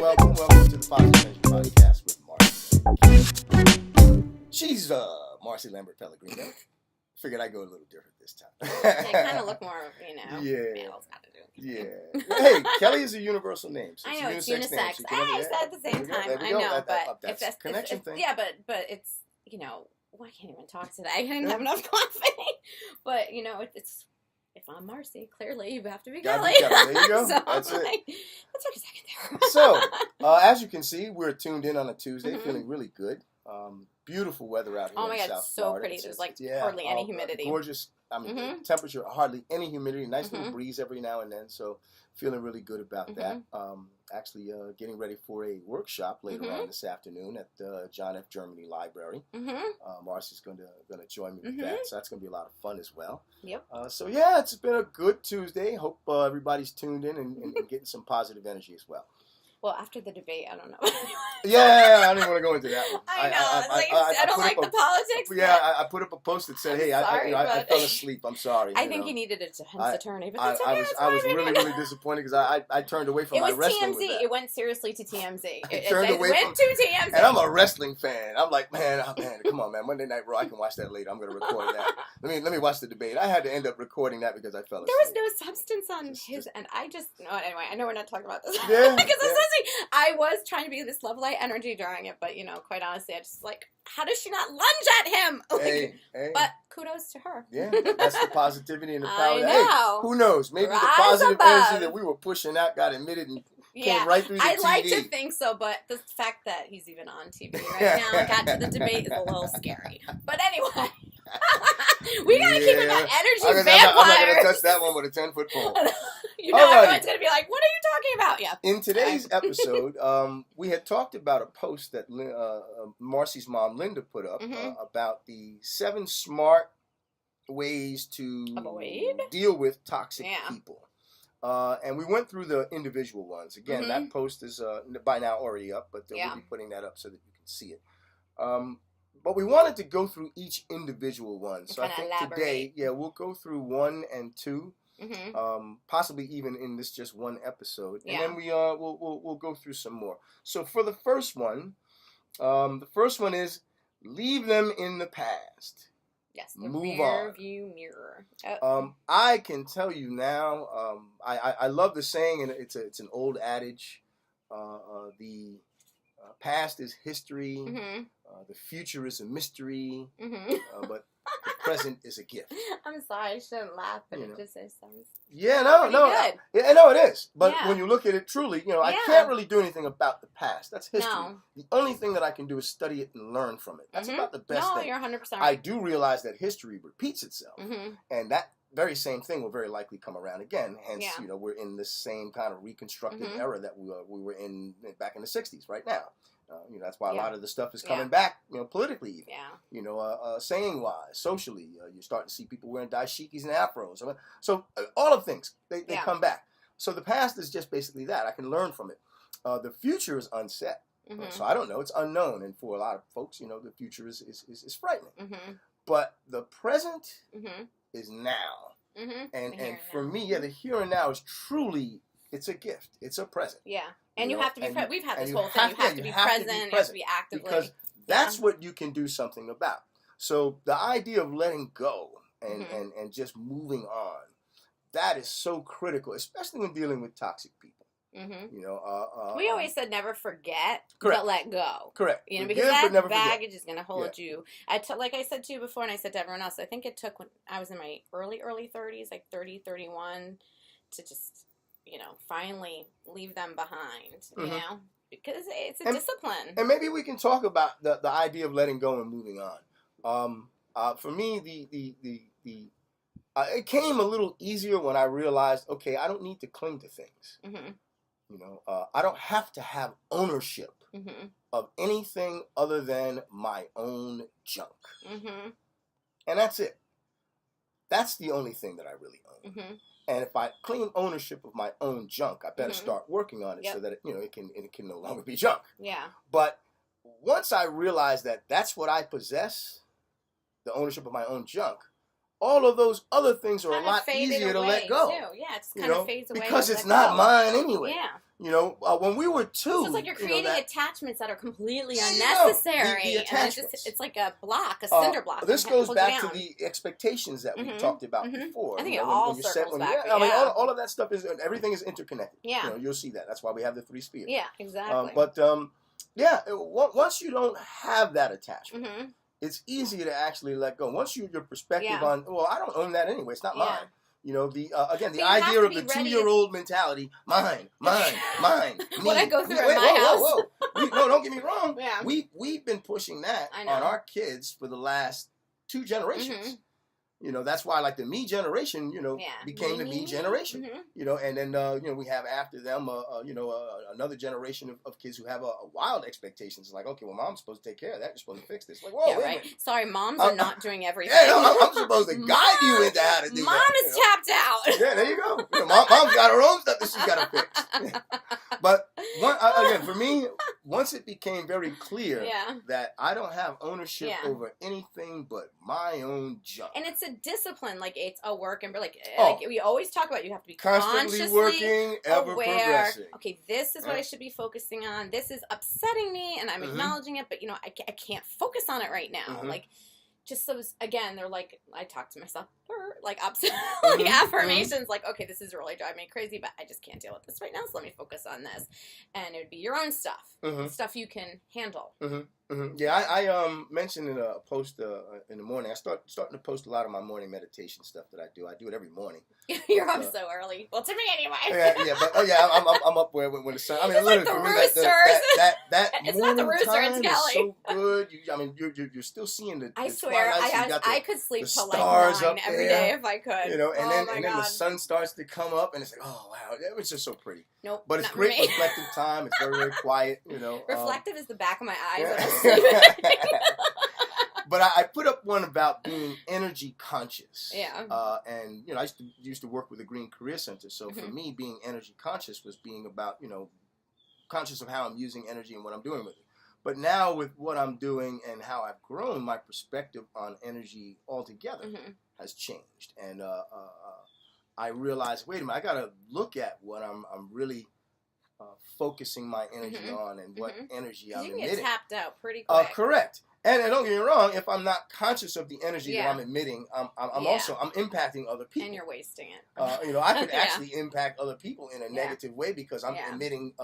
welcome to the Positive Energy Podcast with Marcy. She's Marcy Lambert-Pellegrino. Figured I'd go a little different this time. They kind of look more, male's got to do. Yeah. Hey, Kelly is a universal name. So I know, it's unisex. Name, I said at the same time. I know, but that's it's connection thing. Yeah, but it's, I can't even talk today. I didn't have enough coffee. But, it's... If I'm Marcy, clearly you have to be Kelly. There you go. So That's it. That took a second there. So, as you can see, we're tuned in on a Tuesday, feeling really good. Beautiful weather out here. Oh my in God, South it's so Florida. pretty. There's hardly any humidity. Gorgeous. I mean, temperature, hardly any humidity. Nice little breeze every now and then. So, feeling really good about that. Actually, getting ready for a workshop later on this afternoon at the John F. Germany Library. Marcy's going to join me with that. So, that's going to be a lot of fun as well. Yep. So, yeah, it's been a good Tuesday. Hope everybody's tuned in and getting some positive energy as well. Well, after the debate, I don't know. Yeah, I didn't want to go into that one. I know. I don't like the politics. Yeah, I put up a post that said, "Hey, I fell asleep. I'm sorry." I think he needed a defense attorney, but that's okay. I was really disappointed because I turned away from my wrestling. It was TMZ. It went seriously to TMZ. It went to TMZ. And I'm a wrestling fan. I'm like, man, come on, man. Monday Night Raw. I can watch that later. I'm going to record that. Let me watch the debate. I had to end up recording that because I fell asleep. There was no substance on his, and I just anyway. I know we're not talking about this. Yeah, because essentially, I was trying to be this love light energy during it, but quite honestly, I just how does she not lunge at him? Hey. But kudos to her. Yeah, that's the positivity and the power. I know. Hey, who knows? Maybe the positive energy that we were pushing out got emitted and came right through the TV. I'd like to think so, but the fact that he's even on TV right now and got to the debate is a little scary. But anyway. We gotta keep it about energy vampires. I'm not gonna touch that one with a 10-foot pole. Everyone's gonna be like, "What are you talking about?" Yeah. In today's episode, we had talked about a post that Marcy's mom, Linda, put up about the 7 smart ways to deal with toxic people. And we went through the individual ones. Again, that post is by now already up, but we'll be putting that up so that you can see it. But we wanted to go through each individual one. So I think today, we'll go through 1 and 2, possibly even in this just one episode, and then we'll go through some more. So for the first one is leave them in the past. Yes, the move rear on. View mirror. I can tell you now. I love the saying, and it's an old adage. The past is history. The future is a mystery, but the present is a gift. I'm sorry, I shouldn't laugh, but it just sounds. Yeah, no, it is. But when you look at it truly, I can't really do anything about the past. That's history. No. The only thing that I can do is study it and learn from it. That's about the best thing. No, you're 100% right. I do realize that history repeats itself, and that very same thing will very likely come around again. Hence, we're in this same kind of reconstructed era that we were in back in the 60s right now. That's why a lot of the stuff is coming back, politically even. Yeah. Saying wise, socially, you're starting to see people wearing dashikis and afros. So all of things, they come back. So the past is just basically that. I can learn from it. The future is unset. So I don't know. It's unknown. And for a lot of folks, the future is frightening. But the present is now. And for me, the here and now is truly, it's a gift. It's a present. Yeah. And you have to be present. We've had this whole thing. You have to be present. You have to be actively. Because that's what you can do something about. So the idea of letting go and just moving on, that is so critical, especially when dealing with toxic people. We always said never forget, but let go. Correct. Because that baggage is going to hold you. Like I said to you before, and I said to everyone else, I think it took when I was in my early 30s, like 30, 31, to just... finally leave them behind, because it's a discipline. And maybe we can talk about the idea of letting go and moving on. For me, it came a little easier when I realized, okay, I don't need to cling to things. I don't have to have ownership of anything other than my own junk. And that's it. That's the only thing that I really own. And if I claim ownership of my own junk, I better start working on it so that it can no longer be junk. Yeah. But once I realize that that's what I possess, the ownership of my own junk, all of those other things are a lot easier to let go. Too. Yeah, it's kind of fades away. Because it's not mine anyway. Yeah. You know, when we were 2... So it's like you're creating attachments that are completely unnecessary. The attachments. And it's like a block, a cinder block. This goes back to the expectations that we talked about before. I think it all circles back. I mean, all of that stuff everything is interconnected. Yeah. You know, you'll see that. That's why we have the 3 spheres. Yeah, exactly. Once you don't have that attachment, it's easier to actually let go. Once your perspective on, well, I don't own that anyway. It's not mine. You know, the idea of the 2-year-old mentality, mine. What I go through in my house. No, don't get me wrong. Yeah. We've been pushing that on our kids for the last 2 generations. You know, that's why, like, the me generation, you know, became the me generation. You know, and then, you know, we have after them, another generation of kids who have a wild expectations. Like, okay, well, mom's supposed to take care of that. You're supposed to fix this. Like, whoa, wait. Sorry, moms are not doing everything. Yeah, no, I'm supposed to guide you into how to do Mom that. Mom is tapped out. Yeah, there you go. You know, mom's got her own stuff that she's got to fix. But, again, for me, once it became very clear that I don't have ownership over anything but my own junk. And it's a discipline, like it's a work, and like we always talk about, you have to be constantly working, ever progressing. Okay, this is what I should be focusing on. This is upsetting me, and I'm acknowledging it, but you know, I can't focus on it right now. Like, just those, again, they're like, I talk to myself, like affirmations, like, okay, this is really driving me crazy, but I just can't deal with this right now, so let me focus on this. And it would be your own stuff, stuff you can handle. Yeah, I mentioned in a post in the morning, starting to post a lot of my morning meditation stuff that I do. I do it every morning. You're up so early. Well, to me anyway. I'm up when the sun. I mean, it's like the roosters. That it's morning not the rooster, time it's Kelly. is so good. You're still seeing the. I swear, I could sleep till like 9 every day if I could. You know, and then the sun starts to come up, and it's like, oh wow, it's just so pretty. Nope, but it's great reflective time. It's very, very quiet. You know, reflective is the back of my eyes when I'm sleeping. But I put up one about being energy conscious. Yeah. And you know, I used to work with the Green Career Center. So for me, being energy conscious was being about, you know, conscious of how I'm using energy and what I'm doing with it. But now with what I'm doing and how I've grown, my perspective on energy altogether has changed. And I realized, wait a minute, I got to look at what I'm really focusing my energy on and what energy I'm emitting. You can get tapped out pretty quick. Correct. And don't get me wrong, if I'm not conscious of the energy that I'm emitting, I'm impacting other people. And you're wasting it. You know, I could actually impact other people in a negative way because I'm emitting,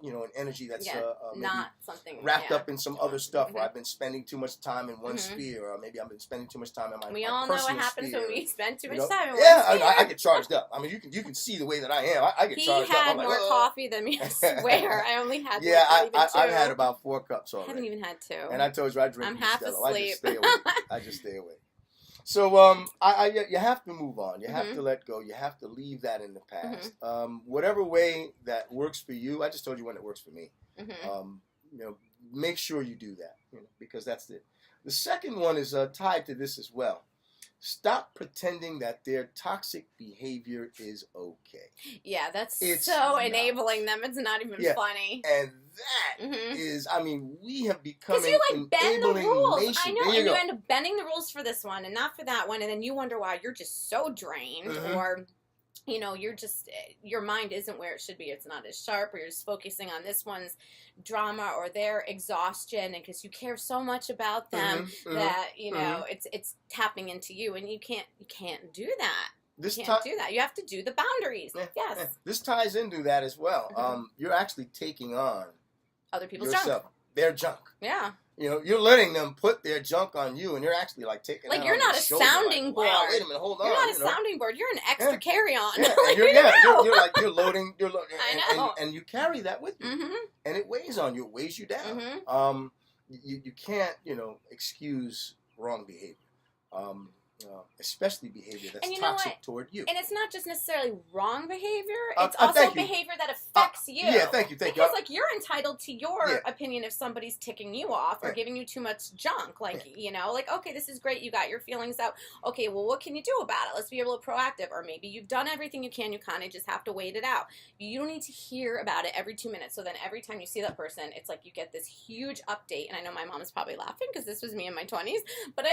you know, an energy that's not something wrapped up in some other stuff where I've been spending too much time in one sphere, or maybe I've been spending too much time in my We all know what happens sphere, when we spend too much time in one sphere. I get charged up. I mean, you can see the way that I am. I get charged up. He had more coffee than me. I swear, I only had. I've had about 4 cups already. I haven't even had 2. And I told you I drink. I'm half asleep. I just stay away. So you have to move on. You have to let go. You have to leave that in the past. Whatever way that works for you. I just told you when it works for me. You know, make sure you do that. You know, because that's it. The second one is tied to this as well. Stop pretending that their toxic behavior is okay. Yeah, that's so enabling them. It's not even funny. And that is, I mean, we have become because you like bend the rules. Nation. I know, and you end up bending the rules for this one and not for that one, and then you wonder why you're just so drained, or you know, you're just, your mind isn't where it should be. It's not as sharp, or you're just focusing on this one's drama or their exhaustion, and because you care so much about them that, you know, it's tapping into you, and you can't do that. You can't do that. You have to do the boundaries. Yes. This ties into that as well. You're actually taking on other people's junk. Their junk. Yeah. You know, you're letting them put their junk on you, and you're actually like taking it. Like you're not a sounding board. Wow, wait a minute, hold on. You're not a sounding board. You're an extra carry-on. Yeah, like, you're loading. I know. And you carry that with you, and it weighs on you. It weighs you down. You can't, you know, excuse wrong behavior. Especially behavior that's toxic toward you. And it's not just necessarily wrong behavior, it's also behavior that affects you. Yeah, thank you. Because, like, you're entitled to your opinion if somebody's ticking you off or giving you too much junk. Like, you know, like, okay, this is great, you got your feelings out. Okay, well, what can you do about it? Let's be a little proactive. Or maybe you've done everything you can, you kind of just have to wait it out. You don't need to hear about it every 2 minutes. So then every time you see that person, it's like you get this huge update. And I know my mom is probably laughing because this was me in my 20s, but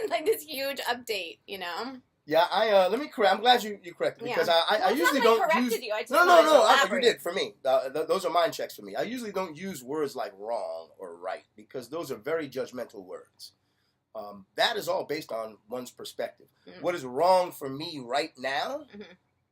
like this huge update, you know? Yeah, let me correct. I'm glad you corrected because I usually don't use. You. I just no. You did for me. Those are mind checks for me. I usually don't use words like wrong or right because those are very judgmental words. That is all based on one's perspective. Mm-hmm. What is wrong for me right now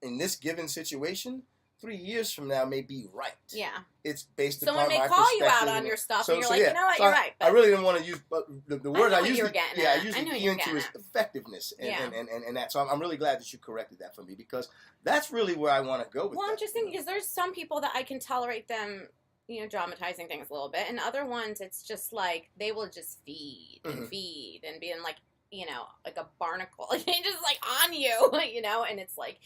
in this given situation? 3 years from now may be right. Yeah. It's based upon my perspective. Someone may call you out on your stuff and you're like, you know what, you're right. I really didn't want to use the word I usually key into is effectiveness and that. So I'm really glad that you corrected that for me because that's really where I want to go with that. Well, I'm just thinking because there's some people that I can tolerate them, dramatizing things a little bit. And other ones, it's just like they will just feed and feed and being like, like a barnacle. Just like on you, and it's like...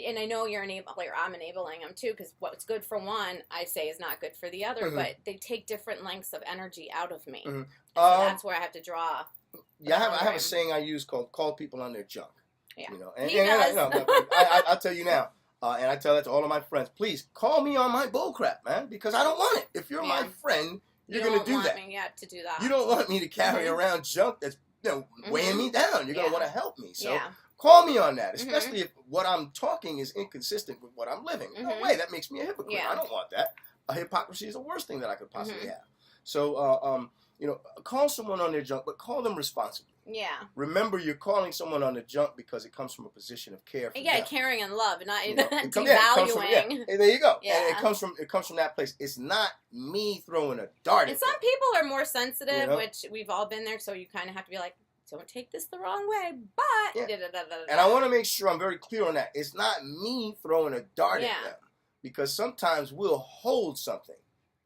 And I know you're I'm enabling them too, because what's good for one, I say, is not good for the other. But they take different lengths of energy out of me. So that's where I have to draw. Yeah, I have a saying I use called "call people on their junk." Yeah, I'll tell you now, and I tell that to all of my friends. Please call me on my bullcrap, man, because I don't want it. If you're my friend, you're going to do that. To do that. You don't want me to carry around junk that's weighing me down. You're going to want to help me. So. Call me on that, especially if what I'm talking is inconsistent with what I'm living. No way, that makes me a hypocrite. I don't want that. A hypocrisy is the worst thing that I could possibly have. So, call someone on their junk, but call them responsibly. Yeah. Remember, you're calling someone on the junk because it comes from a position of care. For them. Caring and love, not devaluing. There you go. Yeah. And it comes from that place. It's not me throwing a dart. And some people are more sensitive, which we've all been there. So you kind of have to be like, don't take this the wrong way, but... And I want to make sure I'm very clear on that. It's not me throwing a dart at them. Because sometimes we'll hold something.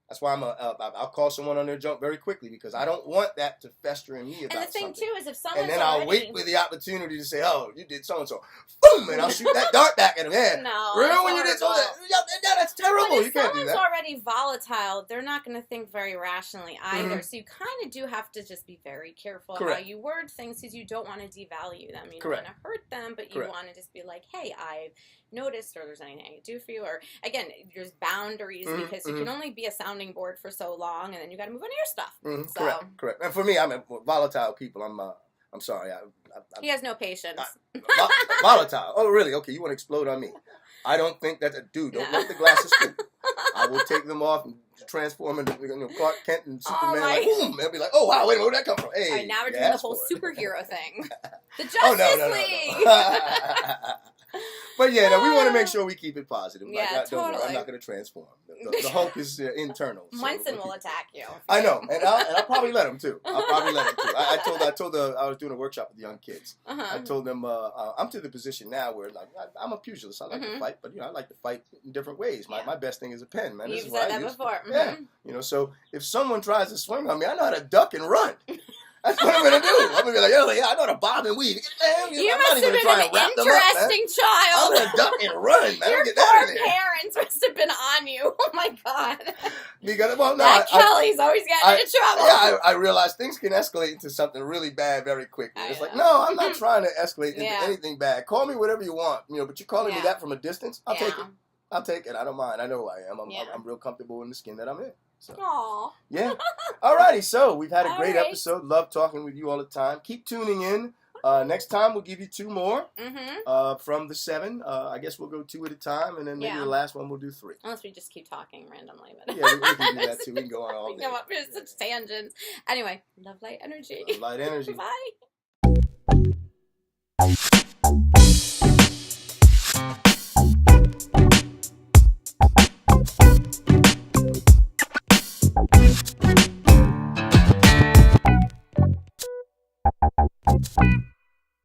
That's why I'll call someone on their junk very quickly because I don't want that to fester in me about something. And the thing, too, is if someone's And then I'll wait for the opportunity to say, oh, you did so-and-so. Boom! And I'll shoot that dart back at him. Yeah. No. Remember when you did so that? Yeah, that's terrible. But if you can't do that. someone's already volatile, they're not going to think very rationally either. So you kind of do have to just be very careful how you word things because you don't want to devalue them. You don't want to hurt them, but you want to just be like, hey, I've noticed or there's anything I can do for you. Or, again, there's boundaries because you can only be a sounding board for so long, and then you got to move on to your stuff. So. Correct. And for me, volatile people. I'm sorry. He has no patience. Volatile. Oh, really? Okay, you want to explode on me? I don't think that's a dude. Don't let the glasses speak. I will take them off and transform into Clark Kent and Superman. Like, boom! They'll be like, oh wow, wait, where'd that come from? Hey, all right, now we're doing the whole superhero thing. The Justice League. But yeah, we want to make sure we keep it positive. Totally. I'm not going to transform. The Hulk is internal. So Munson will attack you. I know, and I'll probably let him too. I told I was doing a workshop with young kids. I told them I'm to the position now where I'm a pugilist. I like to fight, but I like to fight in different ways. My best thing is a pen, man. You've said that before. Yeah, so if someone tries to swing on me, I know how to duck and run. That's what I'm going to do. I'm going to be like, I know how to bob and weave. You must have been an interesting child. I'm going to duck and run, man. Your poor parents must have been on you. Oh, my God. Because, Kelly's always getting into trouble. Yeah, I realize things can escalate into something really bad very quickly. It's like, no, I'm not trying to escalate into anything bad. Call me whatever you want, but you're calling me that from a distance. I'll take it. I'll take it. I don't mind. I know who I am. I'm real comfortable in the skin that I'm in. So. Aww. Yeah. Alrighty, so we've had a great episode. Love talking with you all the time. Keep tuning in. Next time we'll give you 2 more from the 7. I guess we'll go 2 at a time, and then maybe the last one we'll do 3. Unless we just keep talking randomly. But yeah, we can do that too. We can go on all day. We come up with such tangents. Anyway, love, light, energy. Love, light, energy. Bye.